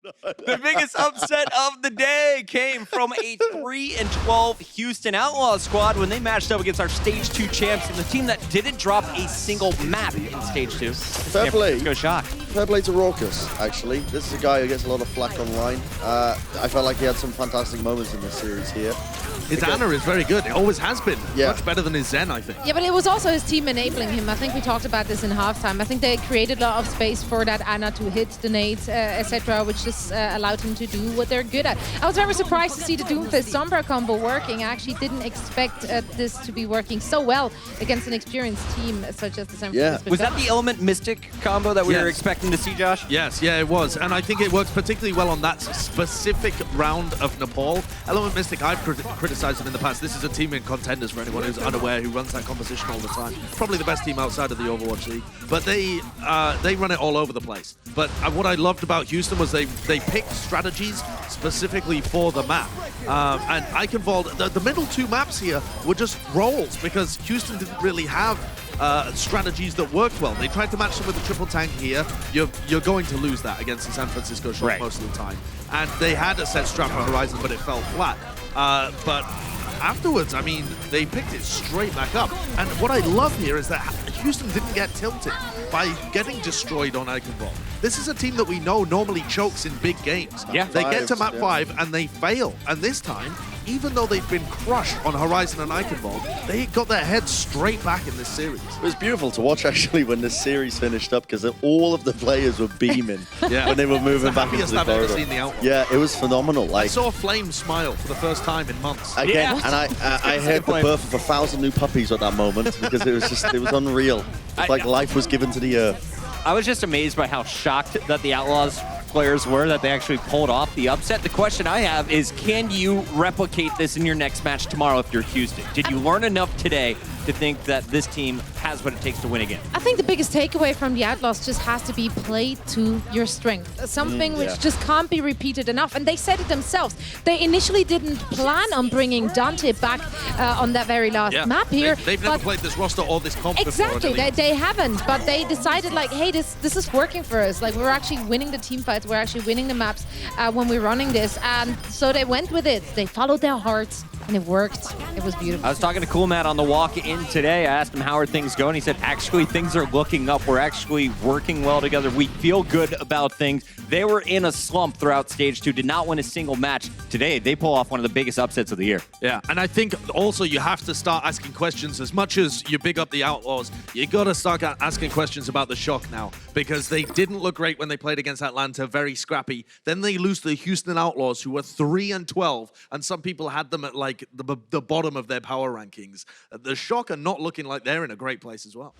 The biggest upset of the day came from a 3-12 Houston Outlaws squad when they matched up against our Stage 2 champs and the team that didn't drop a single map in Stage 2. Fair play. Let's go Shock. Fair play to Raucus, actually. This is a guy who gets a lot of flack online. I felt like he had some fantastic moments in this series here. His Ana is very good. It always has been. Yeah. Much better than his Zen, I think. Yeah, but it was also his team enabling him. I think we talked about this in halftime. I think they created a lot of space for that Ana to hit the nades, etc., which just allowed him to do what they're good at. I was very surprised to see the Doomfist Sombra combo working. I actually didn't expect this to be working so well against an experienced team such as the San Francisco. Was that the Element Mystic combo that we were expecting to see, Josh? Yes, yeah, it was. And I think it works particularly well on that specific round of Nepal. Element Mystic, I've criticized them in the past. This is a team in contenders for anyone who's unaware, who runs that composition all the time. Probably the best team outside of the Overwatch League. But they run it all over the place. But what I loved about Houston was they picked strategies specifically for the map. And Eichenwald, the middle two maps here were just rolls because Houston didn't really have strategies that worked well. They tried to match them with a triple tank here. You're going to lose that against the San Francisco shot most of the time. And they had a set strat for Horizon, but it fell flat. But afterwards, I mean, they picked it straight back up. And what I love here is that Houston didn't get tilted by getting destroyed on Eichenwald. This is a team that we know normally chokes in big games. Yeah. They get to map 5 and they fail. And this time, even though they've been crushed on Horizon and Eichenwald, they got their heads straight back in this series. It was beautiful to watch, actually, when this series finished up, because all of the players were beaming when they were moving back into the corridor. I've ever seen the Outlaws. Yeah, it was phenomenal. Like, I saw Flame smile for the first time in months. Again, and I heard the birth of 1,000 new puppies at that moment, because it was unreal. It's like life was given to the earth. I was just amazed by how shocked that the Outlaws players were that they actually pulled off the upset. The question I have is, can you replicate this in your next match tomorrow if you're Houston? Did you learn enough today to think that this team has what it takes to win again? I think the biggest takeaway from the Outlaws just has to be play to your strength. Something which just can't be repeated enough. And they said it themselves. They initially didn't plan on bringing Dante back on that very last map here. They've never played this roster or this comp exactly, before. they haven't. But they decided, like, hey, this is working for us. Like, we're actually winning the team fights. We're actually winning the maps when we're running this. And so they went with it. They followed their hearts. And it worked. It was beautiful. I was talking to Cool Matt on the walk in today. I asked him how are things going. He said, actually, things are looking up. We're actually working well together. We feel good about things. They were in a slump throughout Stage 2, did not win a single match. Today, they pull off one of the biggest upsets of the year. Yeah, and I think also you have to start asking questions. As much as you big up the Outlaws, you got to start asking questions about the Shock now, because they didn't look great when they played against Atlanta, very scrappy. Then they lose to the Houston Outlaws, who were 3-12, and some people had them at like the bottom of their power rankings. The Shock are not looking like they're in a great place as well.